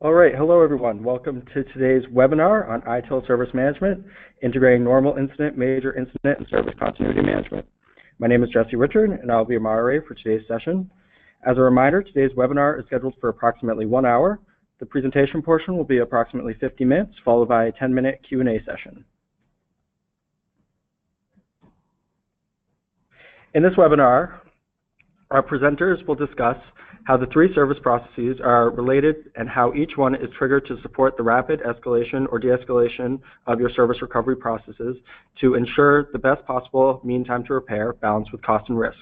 All right, hello everyone. Welcome to today's webinar on ITIL Service Management, integrating normal incident, major incident, and service continuity management. My name is Jesse Richard, and I'll be a moderator for today's session. As a reminder, today's webinar is scheduled for approximately 1 hour. The presentation portion will be approximately 50 minutes, followed by a 10-minute Q&A session. In this webinar, our presenters will discuss how the three service processes are related and how each one is triggered to support the rapid escalation or de-escalation of your service recovery processes to ensure the best possible mean time to repair balanced with cost and risk.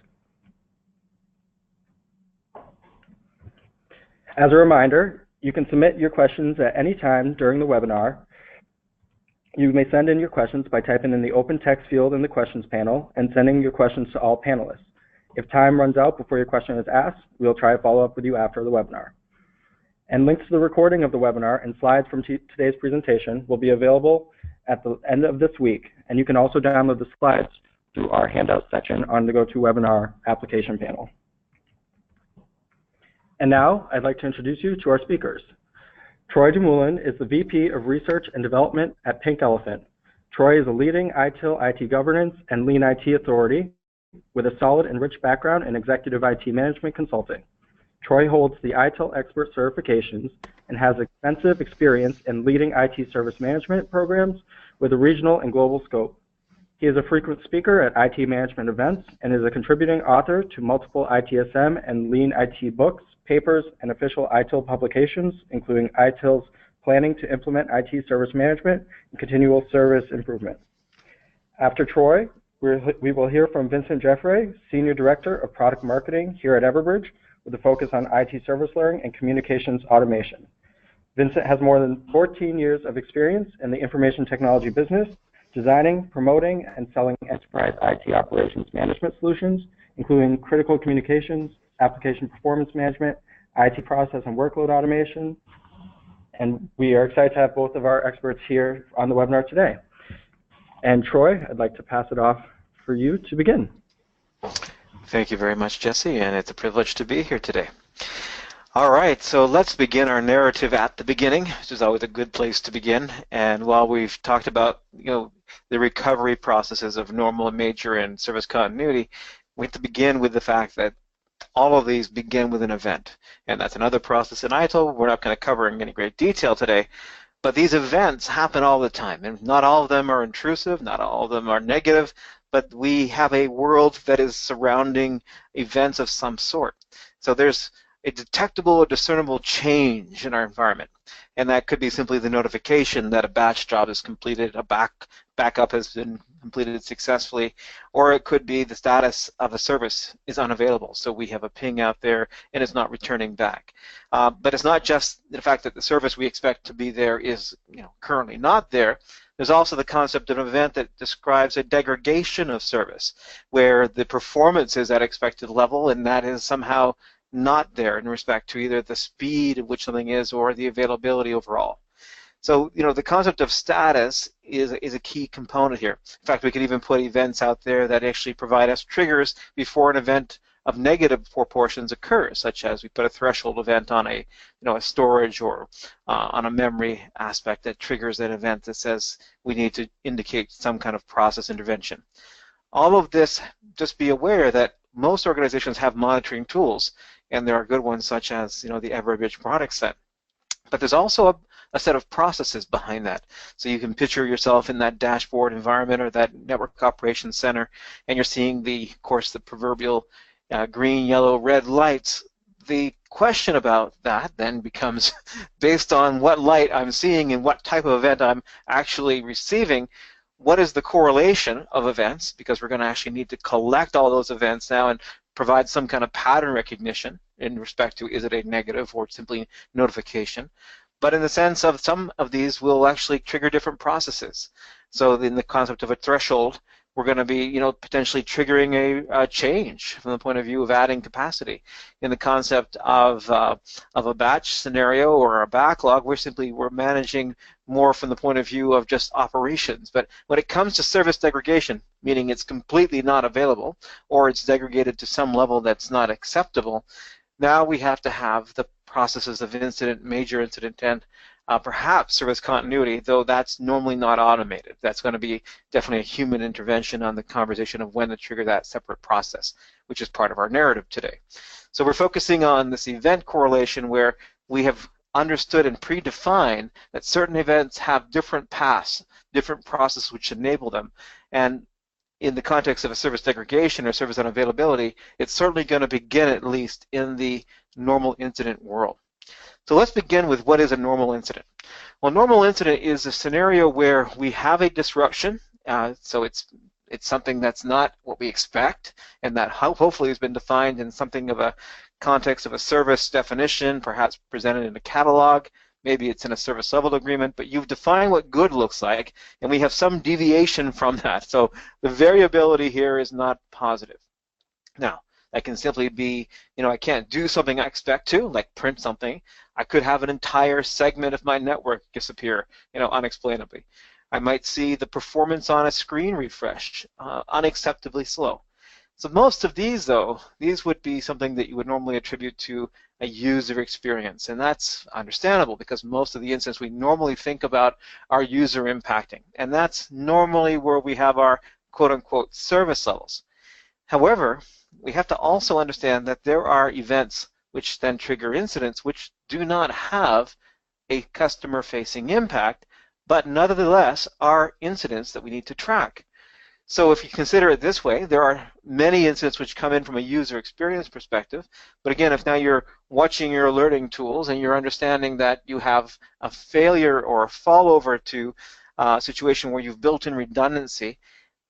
As a reminder, you can submit your questions at any time during the webinar. You may send in your questions by typing in the open text field in the questions panel and sending your questions to all panelists. If time runs out before your question is asked, we'll try to follow up with you after the webinar. And links to the recording of the webinar and slides from today's presentation will be available at the end of this week, and you can also download the slides through our handout section on the GoToWebinar application panel. And now, I'd like to introduce you to our speakers. Troy Dumoulin is the VP of Research and Development at Pink Elephant. Troy is a leading ITIL IT governance and lean IT authority with a solid and rich background in executive IT management consulting. Troy holds the ITIL expert certifications and has extensive experience in leading IT service management programs with a regional and global scope. He is a frequent speaker at IT management events and is a contributing author to multiple ITSM and lean IT books, papers, and official ITIL publications, including ITIL's Planning to Implement IT Service Management and Continual Service Improvement. After Troy, we will hear from Vincent Jeffrey, Senior Director of Product Marketing here at Everbridge, with a focus on IT service learning and communications automation. Vincent has more than 14 years of experience in the information technology business, designing, promoting, and selling enterprise IT operations management solutions, including critical communications, application performance management, IT process and workload automation. And we are excited to have both of our experts here on the webinar today. And Troy, I'd like to pass it off for you to begin. Thank you very much, Jesse, and it's a privilege to be here today. All right, so let's begin our narrative at the beginning, which is always a good place to begin. And while we've talked about, the recovery processes of normal, major, and service continuity, we have to begin with the fact that all of these begin with an event, and that's another process in ITIL. We're not going to cover in any great detail today. But these events happen all the time, and not all of them are intrusive, not all of them are negative, but we have a world that is surrounding events of some sort. So there's a detectable or discernible change in our environment, and that could be simply the notification that a batch job is completed, a backup has been completed successfully, or it could be the status of a service is unavailable, so we have a ping out there and it's not returning back. But it's not just the fact that the service we expect to be there is currently not there. There's also the concept of an event that describes a degradation of service, where the performance is at expected level and that is somehow not there in respect to either the speed at which something is or the availability overall. So, the concept of status is a key component here. In fact, we could even put events out there that actually provide us triggers before an event of negative proportions occurs, such as we put a threshold event on a storage or on a memory aspect that triggers an event that says we need to indicate some kind of process intervention. All of this, just be aware that most organizations have monitoring tools, and there are good ones such as the Everbridge product set. But there's also a set of processes behind that. So you can picture yourself in that dashboard environment or that network operations center, and you're seeing of course, the proverbial green, yellow, red lights. The question about that then becomes, based on what light I'm seeing and what type of event I'm actually receiving, what is the correlation of events? Because we're going to actually need to collect all those events now and provide some kind of pattern recognition in respect to, is it a negative or simply notification? But in the sense of some of these will actually trigger different processes. So in the concept of a threshold, we're going to be, potentially triggering a change from the point of view of adding capacity. In the concept of a batch scenario or a backlog, we're managing more from the point of view of just operations. But when it comes to service degradation, meaning it's completely not available or it's degraded to some level that's not acceptable, now we have to have the processes of incident, major incident, and perhaps service continuity, though that's normally not automated. That's going to be definitely a human intervention on the conversation of when to trigger that separate process, which is part of our narrative today. So we're focusing on this event correlation where we have understood and predefined that certain events have different paths, different processes which enable them. And in the context of a service degradation or service unavailability, it's certainly going to begin at least in the normal incident world. So let's begin with what is a normal incident. Well, normal incident is a scenario where we have a disruption, so it's something that's not what we expect, and that hopefully has been defined in something of a context of a service definition, perhaps presented in a catalog. Maybe it's in a service level agreement, but you've defined what good looks like, and we have some deviation from that. So the variability here is not positive. Now, that can simply be, I can't do something I expect to, like print something. I could have an entire segment of my network disappear, unexplainably. I might see the performance on a screen refresh unacceptably slow. So most of these, though, these would be something that you would normally attribute to a user experience, and that's understandable because most of the incidents we normally think about are user impacting, and that's normally where we have our quote-unquote service levels. However, we have to also understand that there are events which then trigger incidents which do not have a customer-facing impact, but nonetheless are incidents that we need to track. So if you consider it this way, there are many incidents which come in from a user experience perspective, but again, if now you're watching your alerting tools and you're understanding that you have a failure or a fallover to a situation where you've built in redundancy,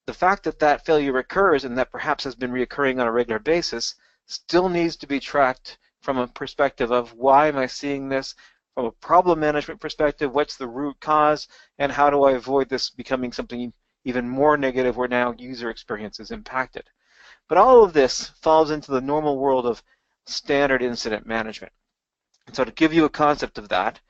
the fact that that failure occurs and that perhaps has been reoccurring on a regular basis still needs to be tracked from a perspective of why am I seeing this, from a problem management perspective, what's the root cause, and how do I avoid this becoming something even more negative where now user experience is impacted. But all of this falls into the normal world of standard incident management. And so to give you a concept of that,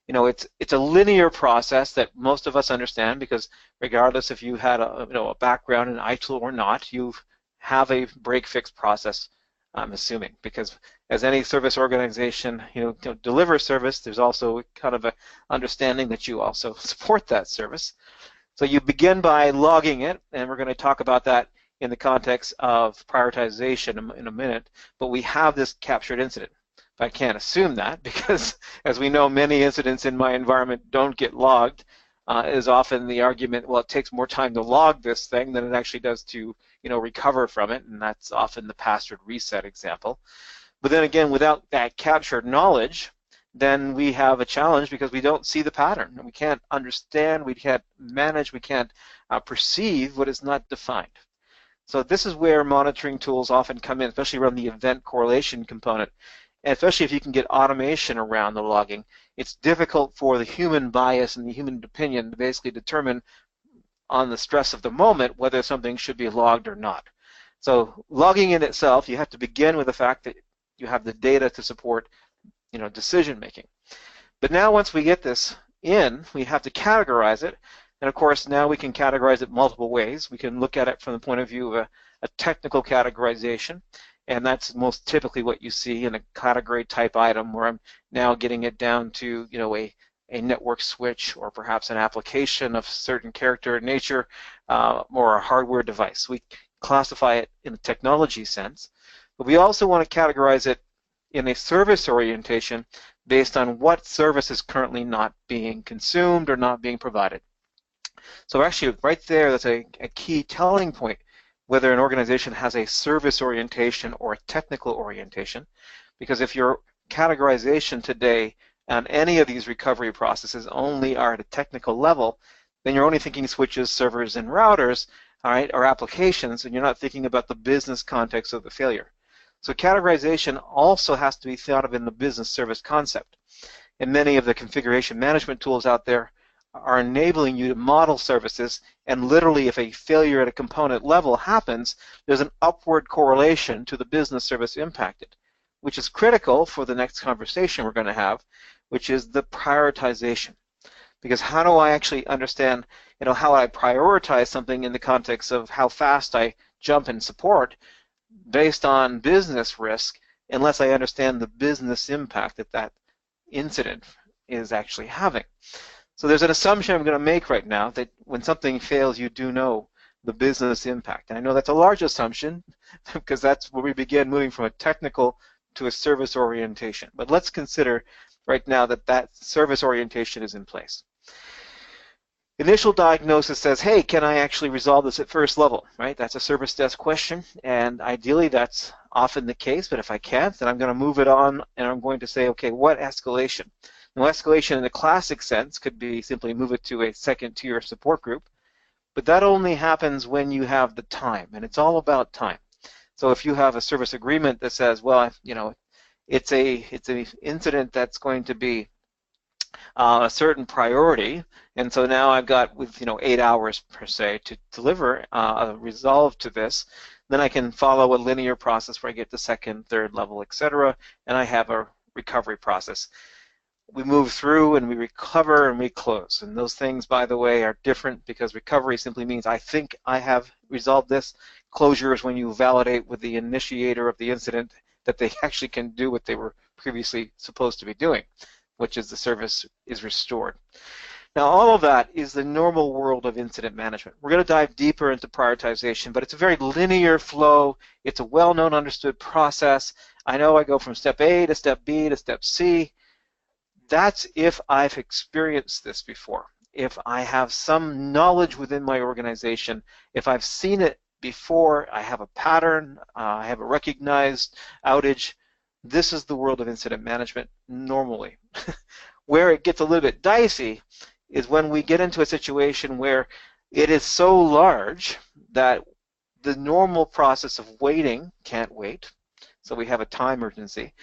it's a linear process that most of us understand because regardless if you had a background in ITIL or not, you have a break-fix process, I'm assuming, because as any service organization delivers service, there's also kind of an understanding that you also support that service. So you begin by logging it, and we're going to talk about that in the context of prioritization in a minute, but we have this captured incident. But I can't assume that because, as we know, many incidents in my environment don't get logged. Is often the argument, well, it takes more time to log this thing than it actually does to recover from it, and that's often the password reset example. But then again, without that captured knowledge, then we have a challenge because we don't see the pattern. And we can't understand, we can't manage, we can't perceive what is not defined. So this is where monitoring tools often come in, especially around the event correlation component. And especially if you can get automation around the logging, it's difficult for the human bias and the human opinion to basically determine on the stress of the moment whether something should be logged or not. So logging in itself, you have to begin with the fact that you have the data to support decision making. But now once we get this in, we have to categorize it, and of course now we can categorize it multiple ways. We can look at it from the point of view of a technical categorization, and that's most typically what you see in a category type item where I'm now getting it down to a network switch or perhaps an application of certain character and nature or a hardware device. We classify it in the technology sense, but we also want to categorize it in a service orientation based on what service is currently not being consumed or not being provided. So actually right there, that's a key telling point whether an organization has a service orientation or a technical orientation, because if your categorization today on any of these recovery processes only are at a technical level, then you're only thinking switches, servers, and routers, all right, or applications, and you're not thinking about the business context of the failure. So categorization also has to be thought of in the business service concept. And many of the configuration management tools out there are enabling you to model services, and literally if a failure at a component level happens, there's an upward correlation to the business service impacted, which is critical for the next conversation we're going to have, which is the prioritization. Because how do I actually understand, how I prioritize something in the context of how fast I jump in support based on business risk unless I understand the business impact that that incident is actually having. So there's an assumption I'm going to make right now that when something fails, you do know the business impact. And I know that's a large assumption because that's where we begin moving from a technical to a service orientation. But let's consider right now that that service orientation is in place. Initial diagnosis says, hey, can I actually resolve this at first level, right? That's a service desk question, and ideally that's often the case, but if I can't, then I'm going to move it on, and I'm going to say, okay, what escalation? Now, escalation in the classic sense could be simply move it to a second-tier support group, but that only happens when you have the time, and it's all about time. So if you have a service agreement that says, well, you know, it's an incident that's going to be a certain priority, and so now I've got, with 8 hours per se to deliver a resolve to this, then I can follow a linear process where I get to second, third level, etc., and I have a recovery process. We move through and we recover and we close, and those things, by the way, are different because recovery simply means I think I have resolved this. Closure is when you validate with the initiator of the incident that they actually can do what they were previously supposed to be doing, which is the service is restored. Now, all of that is the normal world of incident management. We're going to dive deeper into prioritization, but it's a very linear flow. It's a well-known, understood process. I know I go from step A to step B to step C. That's if I've experienced this before. If I have some knowledge within my organization, if I've seen it before, I have a pattern, I have a recognized outage. This is the world of incident management normally. Where it gets a little bit dicey is when we get into a situation where it is so large that the normal process of waiting can't wait, so we have a time urgency,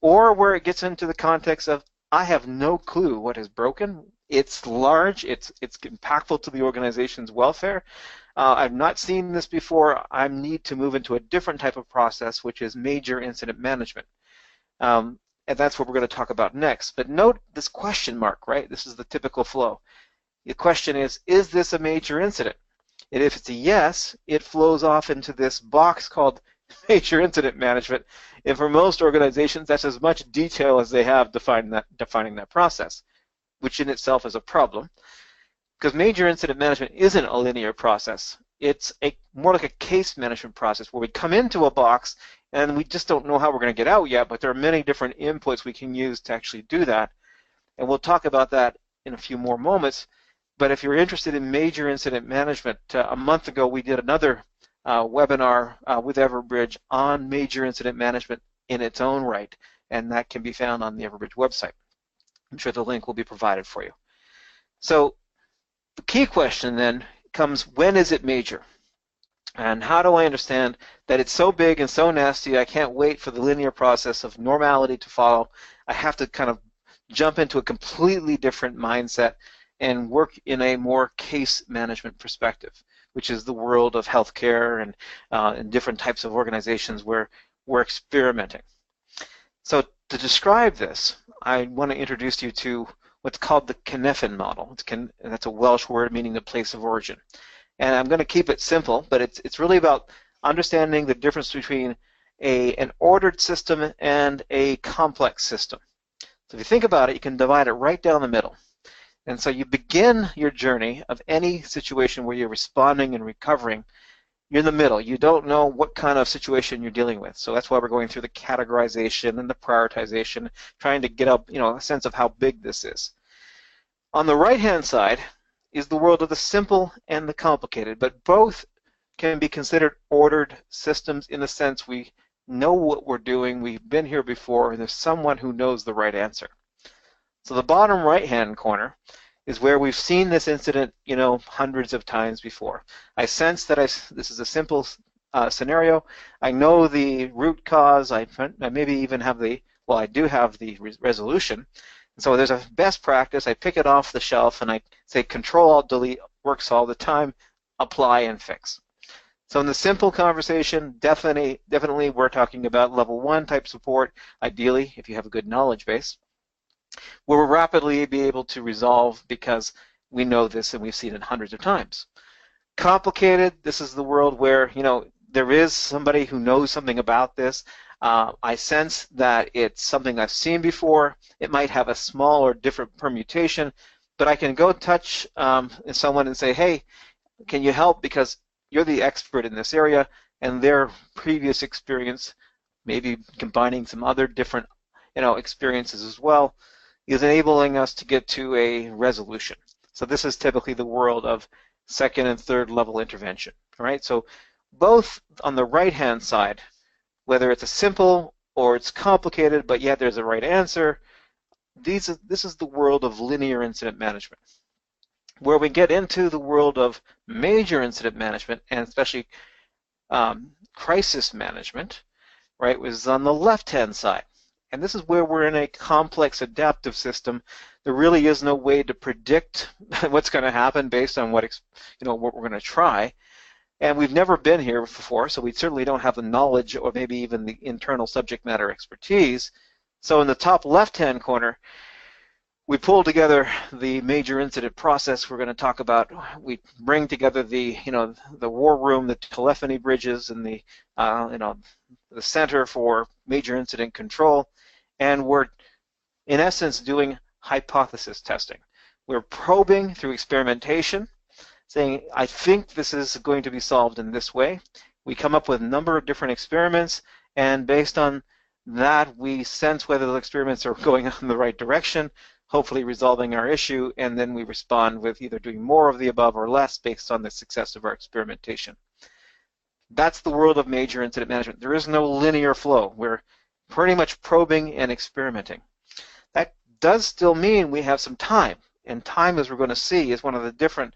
or where it gets into the context of I have no clue what is broken. It's large, it's impactful to the organization's welfare. I've not seen this before. I need to move into a different type of process, which is major incident management. And that's what we're going to talk about next. But note this question mark, right? This is the typical flow. The question is this a major incident? And if it's a yes, it flows off into this box called major incident management. And for most organizations, that's as much detail as they have defining that process, which in itself is a problem. Because major incident management isn't a linear process. It's more like a case management process where we come into a box and we just don't know how we're going to get out yet, but there are many different inputs we can use to actually do that. And we'll talk about that in a few more moments. But if you're interested in major incident management, a month ago we did another webinar with Everbridge on major incident management in its own right, and that can be found on the Everbridge website. I'm sure the link will be provided for you. So the key question then comes, when is it major? And how do I understand that it's so big and so nasty I can't wait for the linear process of normality to follow? I have to kind of jump into a completely different mindset and work in a more case management perspective, which is the world of healthcare and different types of organizations where we're experimenting. So to describe this, I want to introduce you to what's called the Kineton Model. That's a Welsh word meaning the place of origin. And I'm going to keep it simple, but it's really about understanding the difference between an ordered system and a complex system. So if you think about it, you can divide it right down the middle. And so you begin your journey of any situation where you're responding and recovering, you're in the middle. You don't know what kind of situation you're dealing with. So that's why we're going through the categorization and the prioritization, trying to get up, a sense of how big this is. On the right-hand side is the world of the simple and the complicated, but both can be considered ordered systems in the sense we know what we're doing, we've been here before, and there's someone who knows the right answer. So the bottom right-hand corner is where we've seen this incident, hundreds of times before. I sense that this is a simple scenario. I know the root cause. I maybe even have I do have the resolution. So there's a best practice. I pick it off the shelf and I say Control-Alt-Delete, works all the time, apply and fix. So in the simple conversation, definitely we're talking about level 1 type support, ideally if you have a good knowledge base, where we'll rapidly be able to resolve because we know this and we've seen it hundreds of times. Complicated, this is the world where there is somebody who knows something about this. I sense that it's something I've seen before. It might have a small or different permutation, but I can go touch someone and say, hey, can you help? Because you're the expert in this area, and their previous experience, maybe combining some other different experiences as well, is enabling us to get to a resolution. So this is typically the world of second and third level intervention. All right, so both on the right-hand side, whether it's a simple or it's complicated, but yet there's a right answer, this is the world of linear incident management. Where we get into the world of major incident management, and especially crisis management, right, was on the left-hand side. And this is where we're in a complex adaptive system. There really is no way to predict what's going to happen based on what we're going to try. And we've never been here before, so we certainly don't have the knowledge or maybe even the internal subject matter expertise. So in the top left-hand corner, we pull together the major incident process we're going to talk about. We bring together the war room, the telephony bridges, and the center for major incident control, and we're in essence doing hypothesis testing. We're probing through experimentation, saying, I think this is going to be solved in this way. We come up with a number of different experiments, and based on that, we sense whether the experiments are going in the right direction, hopefully resolving our issue, and then we respond with either doing more of the above or less based on the success of our experimentation. That's the world of major incident management. There is no linear flow. We're pretty much probing and experimenting. That does still mean we have some time, and time, as we're going to see, is one of the different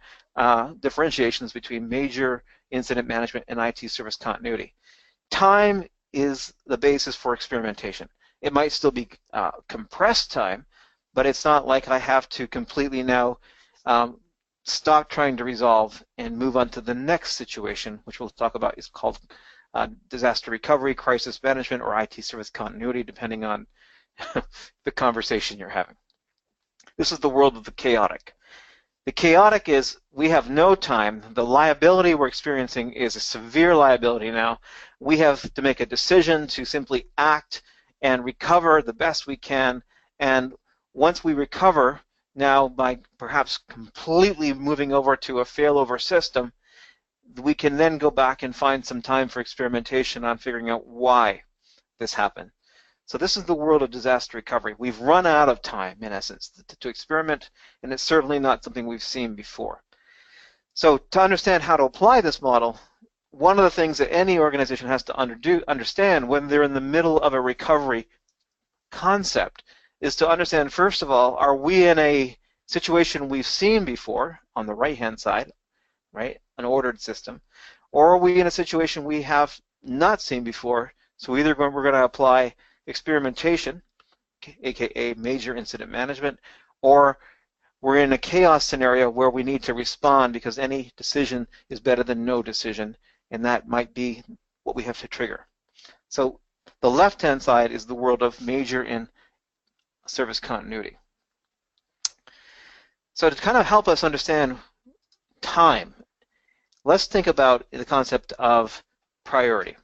differentiations between major incident management and IT service continuity. Time is the basis for experimentation. It might still be compressed time, but it's not like I have to completely now stop trying to resolve and move on to the next situation, which we'll talk about is called disaster recovery, crisis management, or IT service continuity, depending on the conversation you're having. This is the world of the chaotic. The chaotic is we have no time. The liability we're experiencing is a severe liability now. We have to make a decision to simply act and recover the best we can, and once we recover, now by perhaps completely moving over to a failover system, we can then go back and find some time for experimentation on figuring out why this happened. So this is the world of disaster recovery. We've run out of time, in essence, to experiment, and it's certainly not something we've seen before. So to understand how to apply this model, one of the things that any organization has to understand when they're in the middle of a recovery concept is to understand, first of all, are we in a situation we've seen before on the right-hand side, right, an ordered system, or are we in a situation we have not seen before? So either we're going to apply experimentation, aka major incident management, or we're in a chaos scenario where we need to respond because any decision is better than no decision, and that might be what we have to trigger. So the left-hand side is the world of major in service continuity. So to kind of help us understand time, let's think about the concept of priority.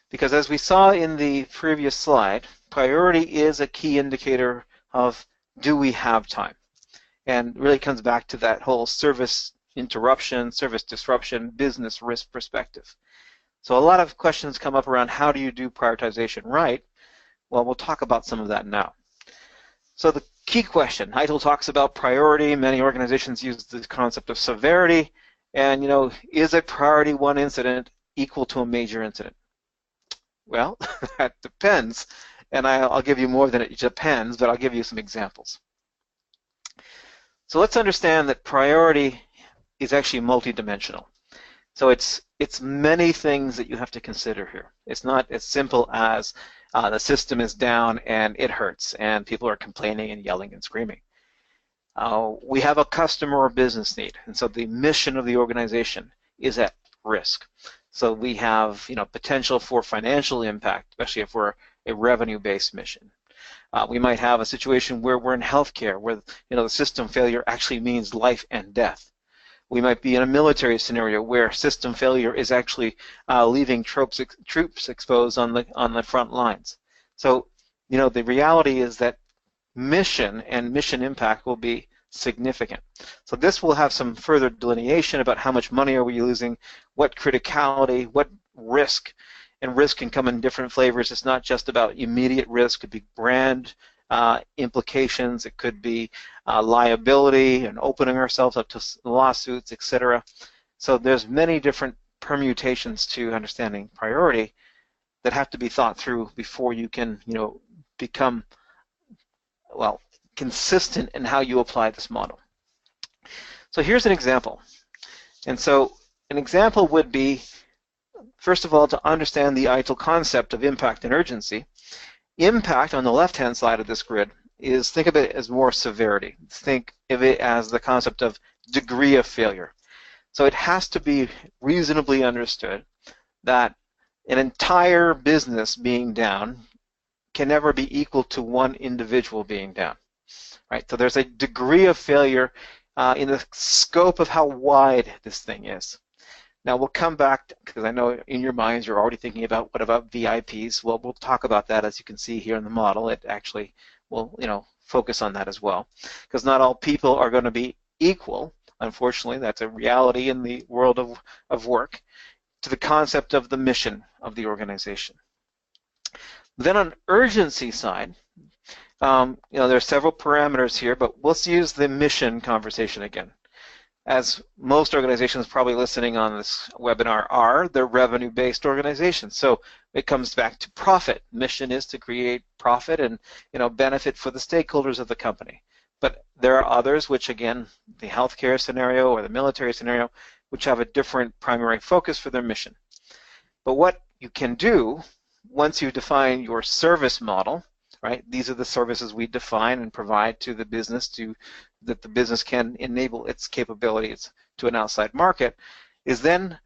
Because as we saw in the previous slide, priority is a key indicator of do we have time? And really comes back to that whole service interruption, service disruption, business risk perspective. So a lot of questions come up around how do you do prioritization right? Well, we'll talk about some of that now. So the key question, ITIL talks about priority. Many organizations use the concept of severity. And, is a priority 1 incident equal to a major incident? Well, that depends. And I'll give you more than it depends, but I'll give you some examples. So let's understand that priority is actually multidimensional. So it's many things that you have to consider here. It's not as simple as the system is down and it hurts and people are complaining and yelling and screaming. We have a customer or business need, and so the mission of the organization is at risk. So we have potential for financial impact, especially if we're a revenue-based mission. We might have a situation where we're in healthcare, where the system failure actually means life and death. We might be in a military scenario where system failure is actually leaving troops exposed on the front lines. So, you know, the reality is that mission and mission impact will be significant. So this will have some further delineation about how much money are we losing, what criticality, what risk, and risk can come in different flavors. It's not just about immediate risk. It could be brand implications. It could be liability and opening ourselves up to lawsuits, etc. So there's many different permutations to understanding priority that have to be thought through before you can, you know, become, well, consistent in how you apply this model. So here's an example. And so an example would be, first of all, to understand the ITIL concept of impact and urgency. Impact on the left-hand side of this grid is, think of it as more severity. Think of it as the concept of degree of failure. So it has to be reasonably understood that an entire business being down can never be equal to one individual being down. Right? So there's a degree of failure in the scope of how wide this thing is. Now we'll come back, because I know in your minds you're already thinking about what about VIPs. Well, we'll talk about that, as you can see here in the model. It actually will, you know, focus on that as well, because not all people are going to be equal. Unfortunately, that's a reality in the world of work, to the concept of the mission of the organization. Then on urgency side, you know, there are several parameters here, but let's use the mission conversation again. As most organizations probably listening on this webinar are, they're revenue-based organizations. So it comes back to profit. Mission is to create profit and, you know, benefit for the stakeholders of the company. But there are others, which again, the healthcare scenario or the military scenario, which have a different primary focus for their mission. But what you can do once you define your service model, right? These are the services we define and provide to the business that the business can enable its capabilities to an outside market, is then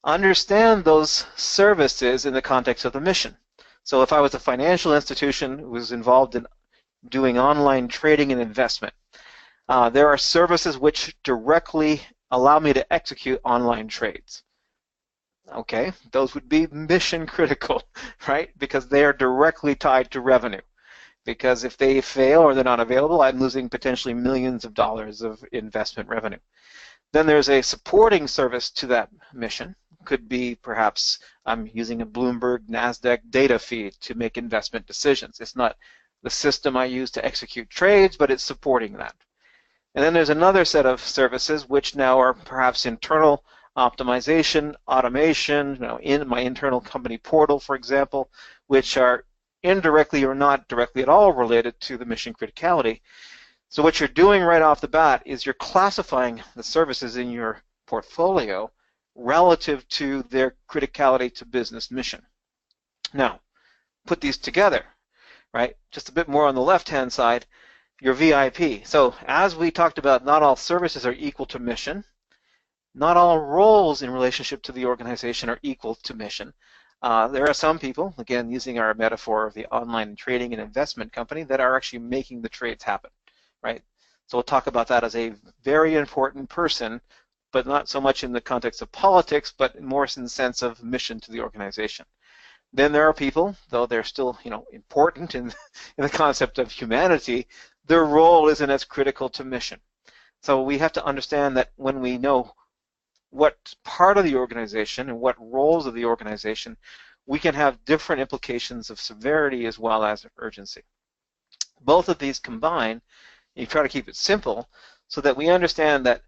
understand those services in the context of the mission. So if I was a financial institution who was involved in doing online trading and investment, there are services which directly allow me to execute online trades. Okay, those would be mission critical, right? Because they are directly tied to revenue. Because if they fail or they're not available, I'm losing potentially millions of dollars of investment revenue. Then there's a supporting service to that mission. Could be perhaps I'm using a Bloomberg NASDAQ data feed to make investment decisions. It's not the system I use to execute trades, but it's supporting that. And then there's another set of services which now are perhaps internal optimization, automation, you know, in my internal company portal, for example, which are indirectly or not directly at all related to the mission criticality. So what you're doing right off the bat is you're classifying the services in your portfolio relative to their criticality to business mission. Now, put these together, right? Just a bit more on the left-hand side, your VIP. So as we talked about, not all services are equal to mission. Not all roles in relationship to the organization are equal to mission. There are some people, again, using our metaphor of the online trading and investment company, that are actually making the trades happen, right? So we'll talk about that as a very important person, but not so much in the context of politics, but more in the sense of mission to the organization. Then there are people, though they're still, you know, important in the concept of humanity, their role isn't as critical to mission. So we have to understand that when we know what part of the organization and what roles of the organization, we can have different implications of severity as well as urgency. Both of these combine, you try to keep it simple so that we understand that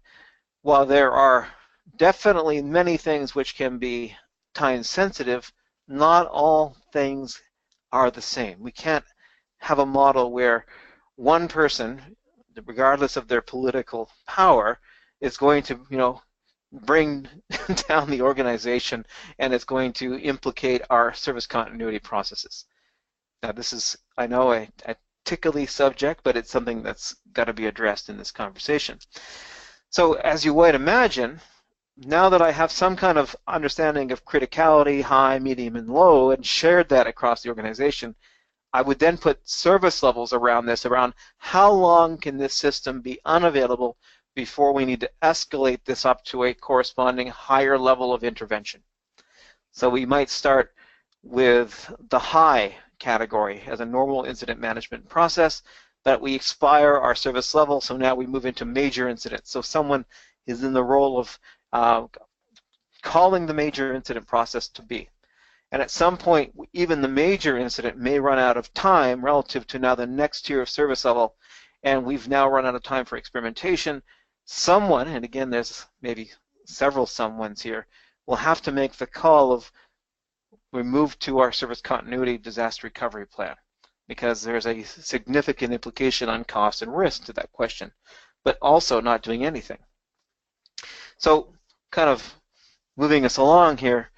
while there are definitely many things which can be time sensitive, not all things are the same. We can't have a model where one person, regardless of their political power, is going to, you know, bring down the organization, and it's going to implicate our service continuity processes. Now this is, I know, a tickly subject, but it's something that's got to be addressed in this conversation. So as you might imagine, now that I have some kind of understanding of criticality, high, medium, and low, and shared that across the organization, I would then put service levels around this, around how long can this system be unavailable before we need to escalate this up to a corresponding higher level of intervention. So we might start with the high category as a normal incident management process, but we expire our service level, so now we move into major incidents. So someone is in the role of calling the major incident process to be. And at some point, even the major incident may run out of time relative to now the next tier of service level, and we've now run out of time for experimentation. Someone, and again, there's maybe several someones here, will have to make the call of we move to our service continuity disaster recovery plan, because there's a significant implication on cost and risk to that question, but also not doing anything. So kind of moving us along here,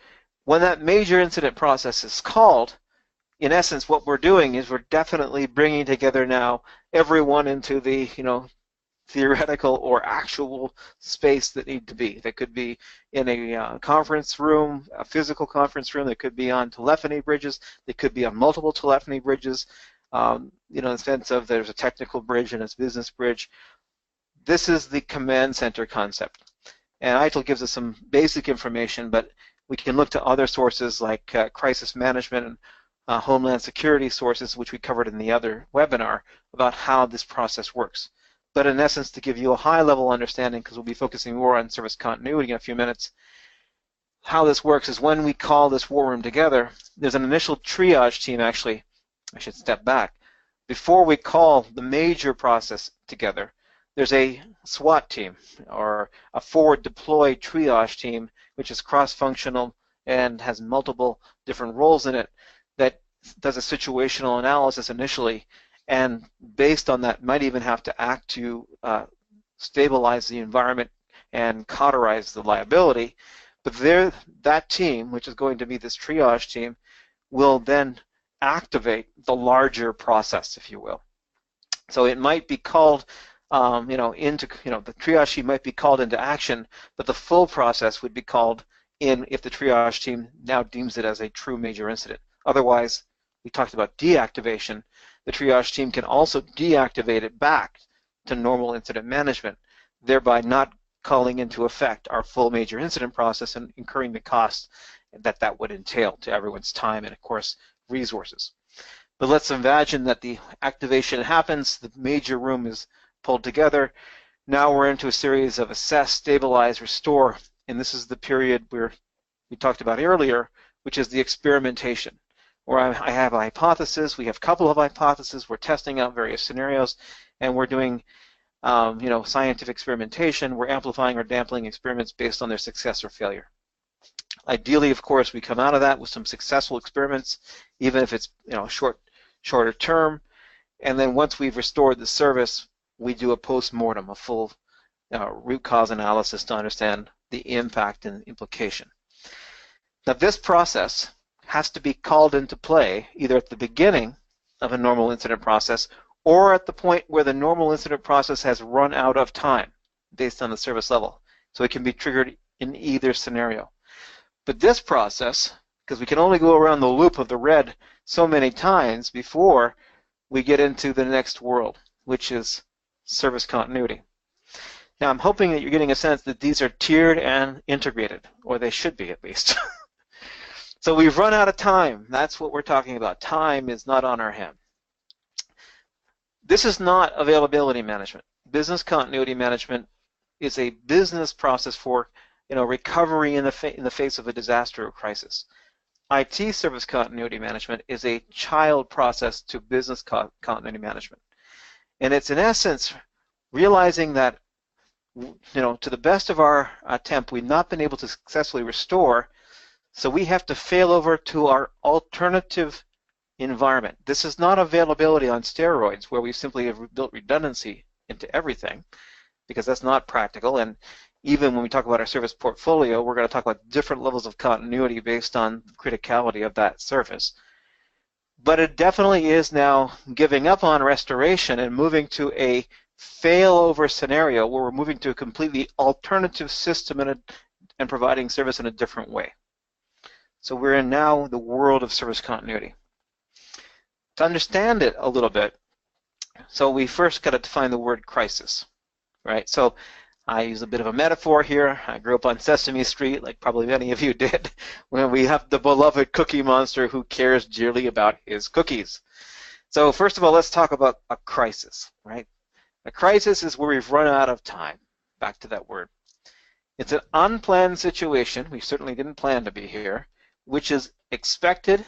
when that major incident process is called, in essence what we're doing is we're definitely bringing together now everyone into the theoretical or actual space that need to be. That could be in a conference room, a physical conference room. That could be on telephony bridges. They could be on multiple telephony bridges. In the sense of there's a technical bridge and a business bridge. This is the command center concept. And ITIL gives us some basic information, but we can look to other sources like crisis management and homeland security sources, which we covered in the other webinar, about how this process works. But in essence, to give you a high-level understanding, because we'll be focusing more on service continuity in a few minutes, how this works is when we call this war room together, there's an initial triage team. Actually, I should step back. Before we call the major process together, there's a SWAT team, or a forward deployed triage team, which is cross-functional and has multiple different roles in it, that does a situational analysis initially, and based on that might even have to act to stabilize the environment and cauterize the liability. But that team, which is going to be this triage team, will then activate the larger process, if you will. So it might be called the triage team might be called into action, but the full process would be called in if the triage team now deems it as a true major incident. Otherwise, we talked about deactivation. The triage team can also deactivate it back to normal incident management, thereby not calling into effect our full major incident process and incurring the costs that would entail to everyone's time and, of course, resources. But let's imagine that the activation happens, the major room is pulled together. Now we're into a series of assess, stabilize, restore, and this is the period where we talked about earlier, which is the experimentation, where I have a hypothesis, we have a couple of hypotheses, we're testing out various scenarios, and we're doing scientific experimentation. We're amplifying or dampening experiments based on their success or failure. Ideally, of course, we come out of that with some successful experiments, even if it's shorter term, and then once we've restored the service, we do a post-mortem, a full root cause analysis to understand the impact and implication. Now this process has to be called into play either at the beginning of a normal incident process or at the point where the normal incident process has run out of time based on the service level. So it can be triggered in either scenario. But this process, because we can only go around the loop of the red so many times before we get into the next world, which is service continuity. Now I'm hoping that you're getting a sense that these are tiered and integrated, or they should be at least. So we've run out of time. That's what we're talking about. Time is not on our hand. This is not availability management. Business continuity management is a business process for recovery in the face of a disaster or crisis. IT service continuity management is a child process to business continuity management. And it's in essence realizing that, to the best of our attempt, we've not been able to successfully restore, so we have to fail over to our alternative environment. This is not availability on steroids where we simply have built redundancy into everything, because that's not practical. And even when we talk about our service portfolio, we're going to talk about different levels of continuity based on criticality of that service. But it definitely is now giving up on restoration and moving to a failover scenario where we're moving to a completely alternative system and providing service in a different way. So we're in now the world of service continuity. To understand it a little bit, so we first got to define the word crisis, right? So I use a bit of a metaphor here. I grew up on Sesame Street, like probably many of you did, when we have the beloved Cookie Monster who cares dearly about his cookies. So first of all, let's talk about a crisis, right? A crisis is where we've run out of time. Back to that word. It's an unplanned situation, we certainly didn't plan to be here, which is expected,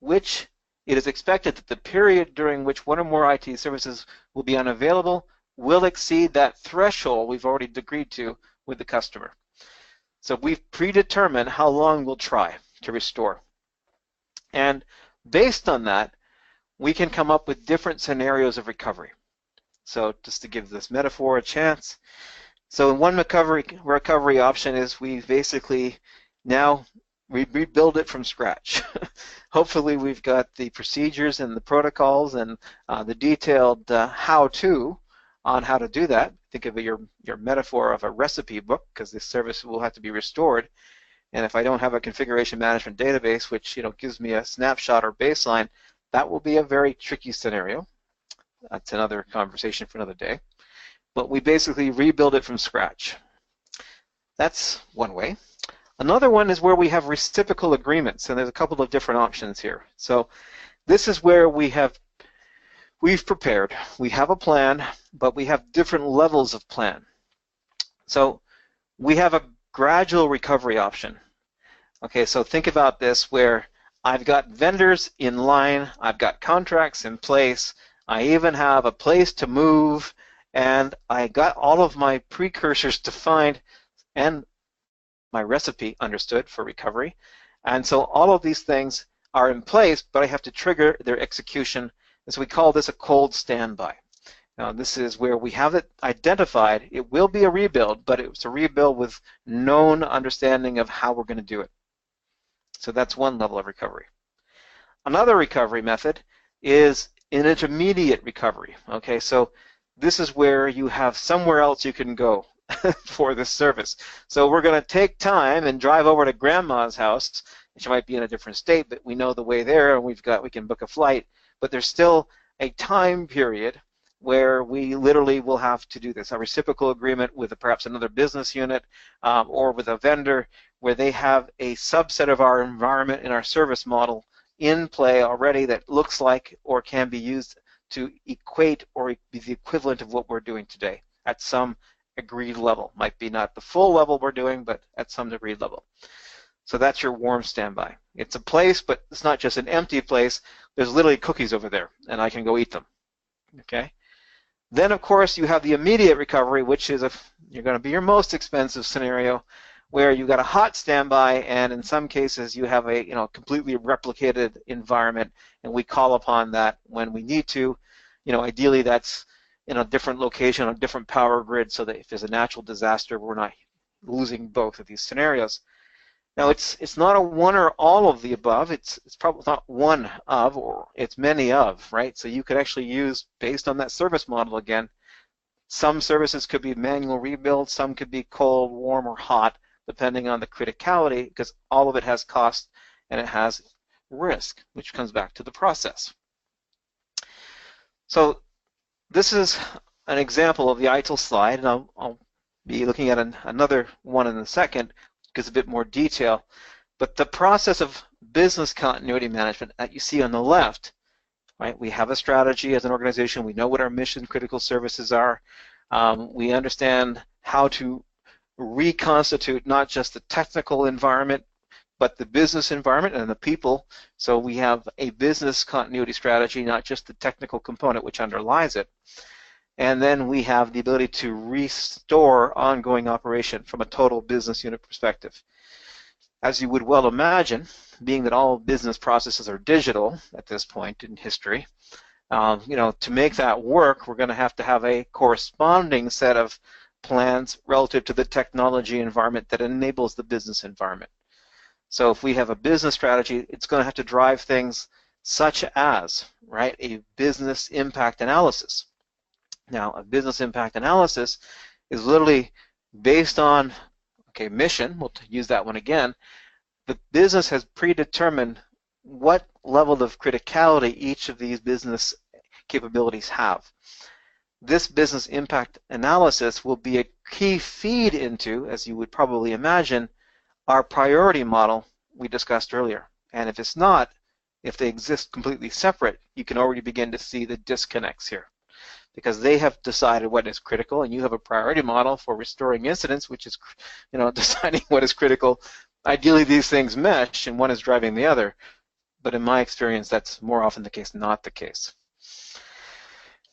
which it is expected that the period during which one or more IT services will be unavailable will exceed that threshold we've already agreed to with the customer. So we've predetermined how long we'll try to restore. And based on that, we can come up with different scenarios of recovery. So just to give this metaphor a chance, so in one recovery option is we basically now rebuild it from scratch. Hopefully we've got the procedures and the protocols and the detailed how-to on how to do that. Think of your metaphor of a recipe book, because this service will have to be restored. And if I don't have a configuration management database, which gives me a snapshot or baseline, that will be a very tricky scenario. That's another conversation for another day. But we basically rebuild it from scratch. That's one way. Another one is where we have reciprocal agreements, and there's a couple of different options here. So this is where we've prepared. We have a plan, but we have different levels of plan. So we have a gradual recovery option. Okay, so think about this where I've got vendors in line, I've got contracts in place, I even have a place to move, and I got all of my precursors defined and my recipe understood for recovery. And so all of these things are in place, but I have to trigger their execution. And so we call this a cold standby. Now this is where we have it identified. It will be a rebuild, but it's a rebuild with known understanding of how we're going to do it. So that's one level of recovery. Another recovery method is an intermediate recovery. Okay, so this is where you have somewhere else you can go for this service. So we're going to take time and drive over to grandma's house. She might be in a different state, but we know the way there, and we can book a flight. But there's still a time period where we literally will have to do this, a reciprocal agreement with perhaps another business unit or with a vendor where they have a subset of our environment in our service model in play already that looks like or can be used to equate or be the equivalent of what we're doing today at some agreed level. Might be not the full level we're doing, but at some agreed level. So that's your warm standby. It's a place, but it's not just an empty place. There's literally cookies over there, and I can go eat them. Okay. Then, of course, you have the immediate recovery, which is you're going to be your most expensive scenario, where you've got a hot standby, and in some cases you have a completely replicated environment, and we call upon that when we need to. Ideally that's in a different location on a different power grid, so that if there's a natural disaster, we're not losing both of these scenarios. Now it's not a one or all of the above. It's probably not one of, or it's many of, right? So you could actually use, based on that service model again, some services could be manual rebuild, some could be cold, warm, or hot, depending on the criticality, because all of it has cost and it has risk, which comes back to the process. So this is an example of the ITIL slide, and I'll be looking at another one in a second, gives a bit more detail. But the process of business continuity management that you see on the left, right? We have a strategy as an organization. We know what our mission critical services are. We understand how to reconstitute not just the technical environment, but the business environment and the people. So we have a business continuity strategy, not just the technical component which underlies it. And then we have the ability to restore ongoing operation from a total business unit perspective. As you would well imagine, being that all business processes are digital at this point in history, to make that work, we're going to have a corresponding set of plans relative to the technology environment that enables the business environment. So if we have a business strategy, it's going to have to drive things such as, right, a business impact analysis. Now, a business impact analysis is literally based on, okay, mission, we'll use that one again. The business has predetermined what level of criticality each of these business capabilities have. this business impact analysis will be a key feed into, as you would probably imagine, our priority model we discussed earlier. And if it's not, if they exist completely separate, you can already begin to see the disconnects here, because they have decided what is critical, and you have a priority model for restoring incidents, which is, deciding what is critical. Ideally, these things mesh, and one is driving the other. But in my experience, that's more often the case, not the case.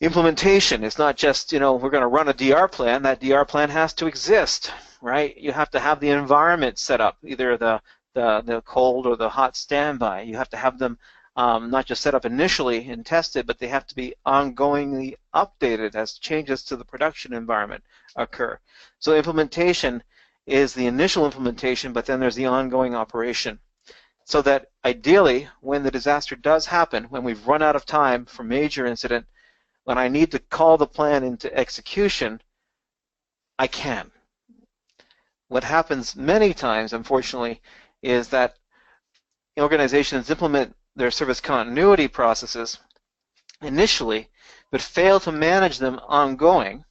Implementation is not just, we're going to run a DR plan. That DR plan has to exist, right? You have to have the environment set up, either the cold or the hot standby. You have to have them not just set up initially and tested, but they have to be ongoingly updated as changes to the production environment occur. So implementation is the initial implementation, but then there's the ongoing operation. So that ideally, when the disaster does happen, when we've run out of time for major incident, when I need to call the plan into execution, I can. What happens many times, unfortunately, is that organizations implement their service continuity processes initially, but fail to manage them ongoing.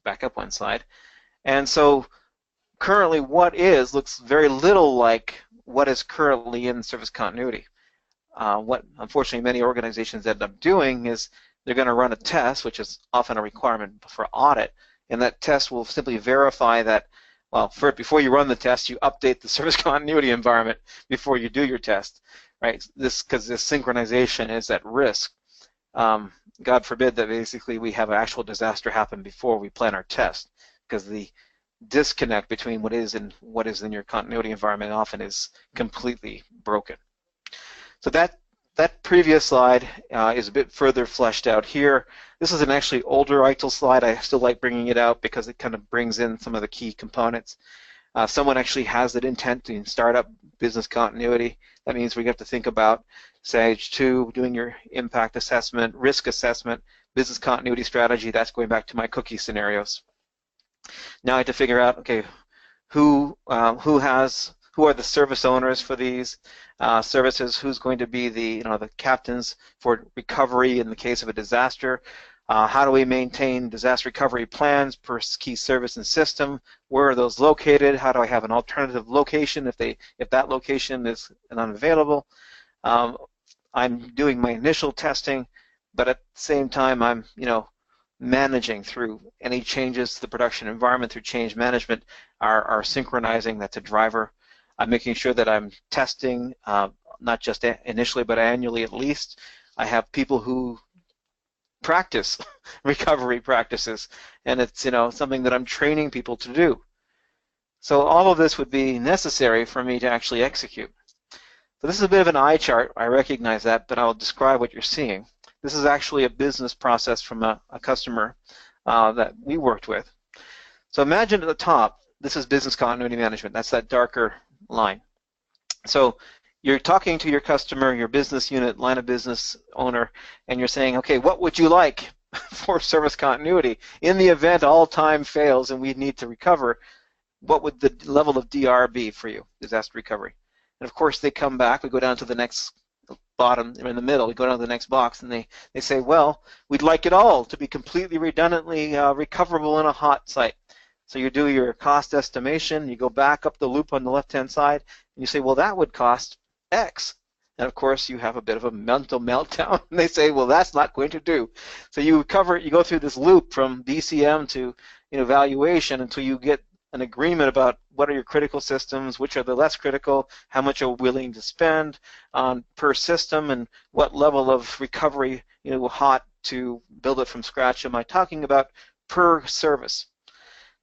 Back up one slide. And so currently what is looks very little like what is currently in service continuity. What unfortunately many organizations end up doing is they're going to run a test, which is often a requirement for audit, and that test will simply verify that, well, before you run the test, you update the service continuity environment before you do your test, right? Because this synchronization is at risk. God forbid that basically we have an actual disaster happen before we plan our test, because the disconnect between what is in your continuity environment often is completely broken. So that previous slide is a bit further fleshed out here. This is an actually older ITIL slide. I still like bringing it out because it kind of brings in some of the key components. Someone actually has that intent to start up business continuity. That means we have to think about stage 2, doing your impact assessment, risk assessment, business continuity strategy. That's going back to my cookie scenarios. Now I have to figure out, okay, who are the service owners for these services? Who's going to be the captains for recovery in the case of a disaster? How do we maintain disaster recovery plans per key service and system? Where are those located? How do I have an alternative location if that location is unavailable? I'm doing my initial testing, but at the same time I'm managing through any changes to the production environment through change management are synchronizing. That's a driver. I'm making sure that I'm testing not just initially but annually at least. I have people who practice recovery practices, and it's something that I'm training people to do. So all of this would be necessary for me to actually execute. So this is a bit of an eye chart. I recognize that, but I'll describe what you're seeing. This is actually a business process from a customer that we worked with. So imagine at the top, this is business continuity management. That's that darker line. So you're talking to your customer, your business unit, line of business owner, and you're saying, okay, what would you like for service continuity? In the event all time fails and we need to recover, what would the level of DR be for you, disaster recovery? And of course they come back, we go down to the next bottom, in the middle, we go down to the next box, and they say, well, we'd like it all to be completely redundantly recoverable in a hot site. So you do your cost estimation, you go back up the loop on the left-hand side, and you say, well, that would cost X. And of course, you have a bit of a mental meltdown, and they say, well, that's not going to do. So you go through this loop from BCM to evaluation until you get an agreement about what are your critical systems, which are the less critical, how much are we willing to spend on per system, and what level of recovery, hot to build it from scratch am I talking about per service.